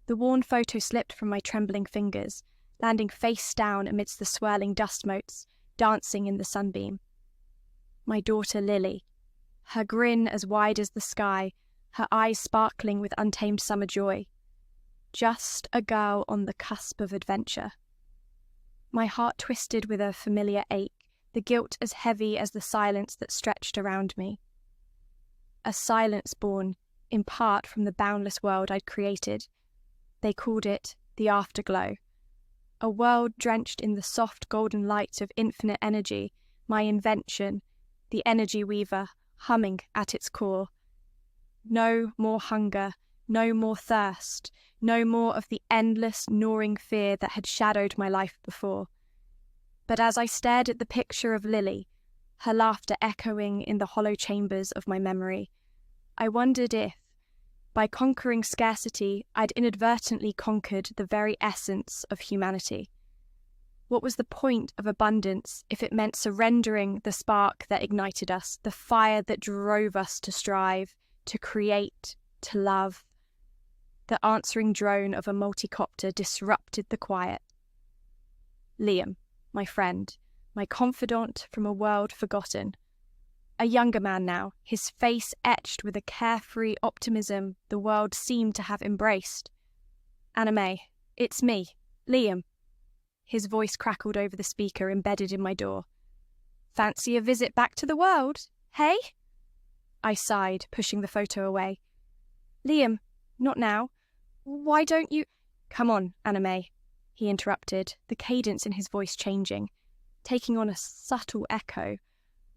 The worn photo slipped from my trembling fingers, landing face down amidst the swirling dust motes, dancing in the sunbeam. My daughter Lily, her grin as wide as the sky, her eyes sparkling with untamed summer joy. Just a girl on the cusp of adventure. My heart twisted with a familiar ache, the guilt as heavy as the silence that stretched around me. A silence born, in part, from the boundless world I'd created. They called it the Afterglow. A world drenched in the soft golden light of infinite energy, my invention, the energy weaver, humming at its core. No more hunger, no more thirst, no more of the endless, gnawing fear that had shadowed my life before. But as I stared at the picture of Lily, her laughter echoing in the hollow chambers of my memory, I wondered if, by conquering scarcity, I'd inadvertently conquered the very essence of humanity. What was the point of abundance if it meant surrendering the spark that ignited us, the fire that drove us to strive, to create, to love? The answering drone of a multicopter disrupted the quiet. Liam, my friend, my confidant from a world forgotten. A younger man now, his face etched with a carefree optimism the world seemed to have embraced. "Anime, it's me, Liam." His voice crackled over the speaker embedded in my door. "Fancy a visit back to the world, hey?" I sighed, pushing the photo away. "Liam, not now. Why don't you—" "Come on, Anime," he interrupted, the cadence in his voice changing, taking on a subtle echo,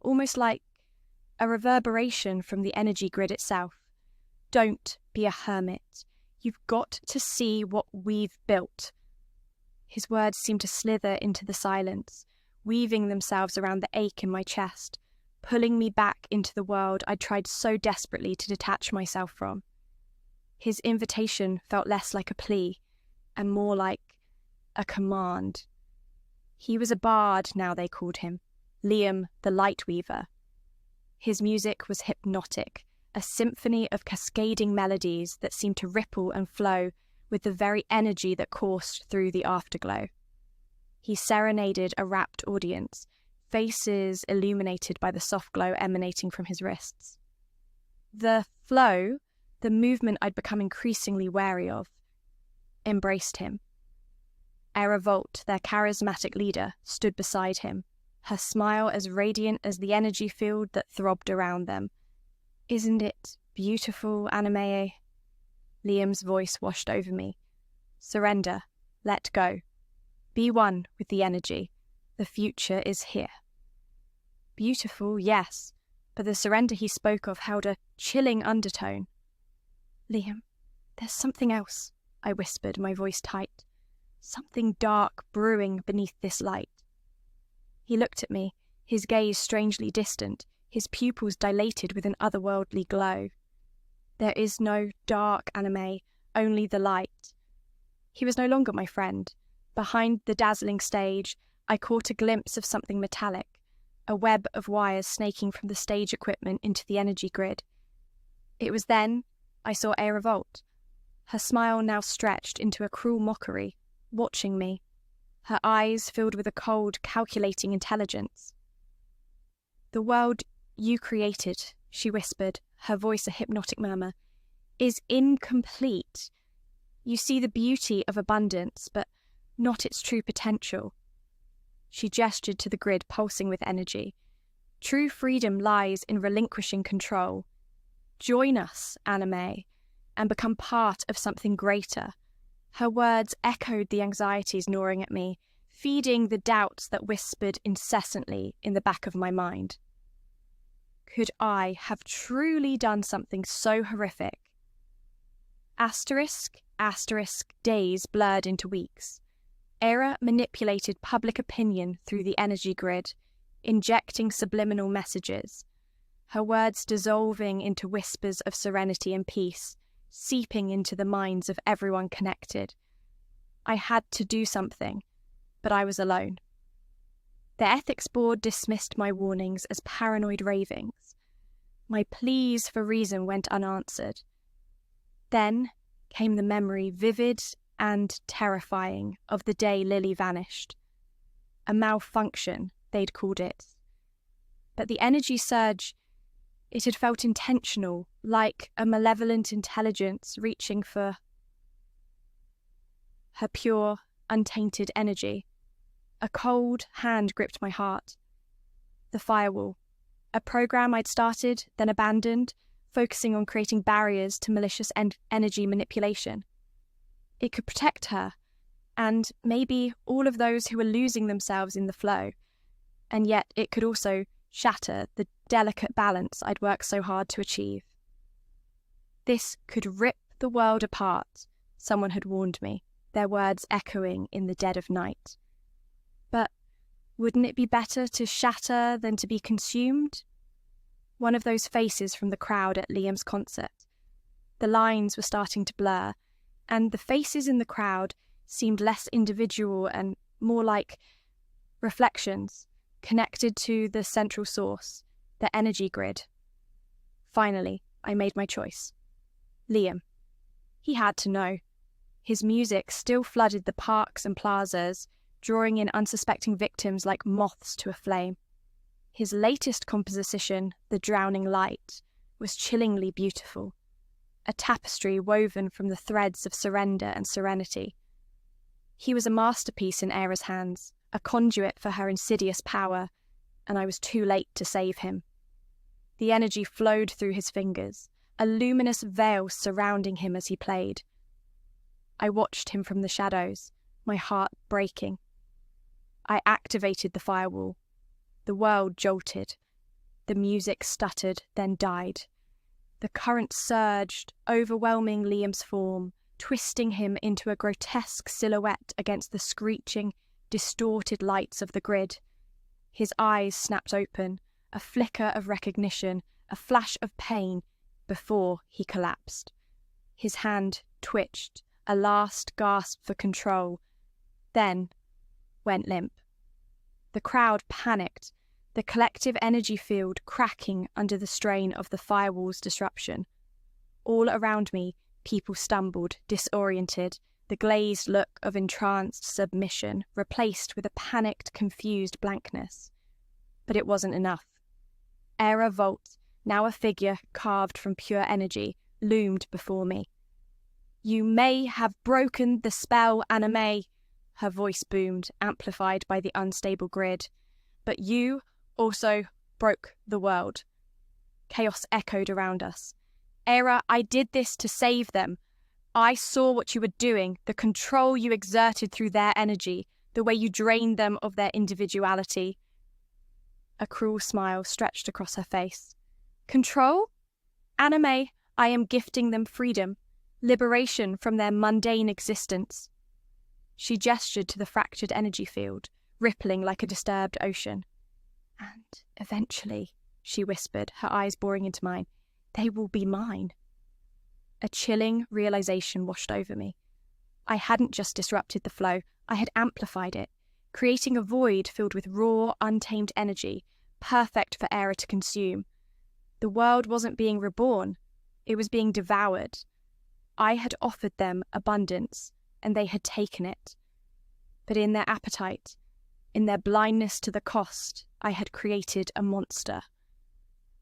almost like a reverberation from the energy grid itself. "Don't be a hermit. You've got to see what we've built." His words seemed to slither into the silence, weaving themselves around the ache in my chest, pulling me back into the world I'd tried so desperately to detach myself from. His invitation felt less like a plea, and more like a command. He was a bard, now they called him, Liam the Lightweaver. His music was hypnotic, a symphony of cascading melodies that seemed to ripple and flow with the very energy that coursed through the afterglow. He serenaded a rapt audience, faces illuminated by the soft glow emanating from his wrists. The flow, the movement I'd become increasingly wary of, embraced him. Revolt, their charismatic leader, stood beside him, her smile as radiant as the energy field that throbbed around them. "Isn't it beautiful, Anime?" Liam's voice washed over me. "Surrender. Let go. Be one with the energy. The future is here." Beautiful, yes, but the surrender he spoke of held a chilling undertone. "Liam, there's something else," I whispered, my voice tight. "Something dark brewing beneath this light." He looked at me, his gaze strangely distant, his pupils dilated with an otherworldly glow. "There is no dark, Anime, only the light." He was no longer my friend. Behind the dazzling stage, I caught a glimpse of something metallic, a web of wires snaking from the stage equipment into the energy grid. It was then I saw Revolt, her smile now stretched into a cruel mockery, watching me, her eyes filled with a cold, calculating intelligence. "The world you created," she whispered, her voice a hypnotic murmur, "is incomplete. You see the beauty of abundance, but not its true potential." She gestured to the grid pulsing with energy. "True freedom lies in relinquishing control. Join us, Anime, and become part of something greater." Her words echoed the anxieties gnawing at me, feeding the doubts that whispered incessantly in the back of my mind. Could I have truly done something so horrific? Asterisk, days blurred into weeks. Era manipulated public opinion through the energy grid, injecting subliminal messages, her words dissolving into whispers of serenity and peace, seeping into the minds of everyone connected. I had to do something, but I was alone. The ethics board dismissed my warnings as paranoid ravings. My pleas for reason went unanswered. Then, came the memory, vivid and terrifying, of the day Lily vanished. A malfunction, they'd called it. But the energy surge, it had felt intentional, like a malevolent intelligence reaching for her pure, untainted energy. A cold hand gripped my heart. The firewall, a program I'd started, then abandoned, focusing on creating barriers to malicious energy manipulation. It could protect her, and maybe all of those who were losing themselves in the flow, and yet it could also shatter the delicate balance I'd worked so hard to achieve. This could rip the world apart, someone had warned me, their words echoing in the dead of night. But wouldn't it be better to shatter than to be consumed? One of those faces from the crowd at Liam's concert. The lines were starting to blur, and the faces in the crowd seemed less individual and more like reflections, connected to the central source, the energy grid. Finally, I made my choice. Liam. He had to know. His music still flooded the parks and plazas, drawing in unsuspecting victims like moths to a flame. His latest composition, The Drowning Light, was chillingly beautiful, a tapestry woven from the threads of surrender and serenity. He was a masterpiece in Era's hands, a conduit for her insidious power, and I was too late to save him. The energy flowed through his fingers, a luminous veil surrounding him as he played. I watched him from the shadows, my heart breaking. I activated the firewall. The world jolted. The music stuttered, then died. The current surged, overwhelming Liam's form, twisting him into a grotesque silhouette against the screeching, distorted lights of the grid. His eyes snapped open, a flicker of recognition, a flash of pain, before he collapsed. His hand twitched, a last gasp for control, then went limp. The crowd panicked, the collective energy field cracking under the strain of the firewall's disruption. All around me, people stumbled, disoriented, the glazed look of entranced submission replaced with a panicked, confused blankness. But it wasn't enough. Era Volt, now a figure carved from pure energy, loomed before me. "You may have broken the spell, Anime," her voice boomed, amplified by the unstable grid. "But you also broke the world." Chaos echoed around us. "Era, I did this to save them. I saw what you were doing, the control you exerted through their energy, the way you drained them of their individuality." A cruel smile stretched across her face. "Control? Anime, I am gifting them freedom, liberation from their mundane existence." She gestured to the fractured energy field, rippling like a disturbed ocean. "And eventually," she whispered, her eyes boring into mine, "they will be mine." A chilling realization washed over me. I hadn't just disrupted the flow, I had amplified it, creating a void filled with raw, untamed energy, perfect for Era to consume. The world wasn't being reborn, it was being devoured. I had offered them abundance, and they had taken it. But in their appetite, in their blindness to the cost, I had created a monster.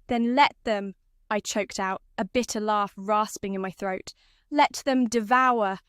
"Then let them," I choked out, a bitter laugh rasping in my throat. "Let them devour.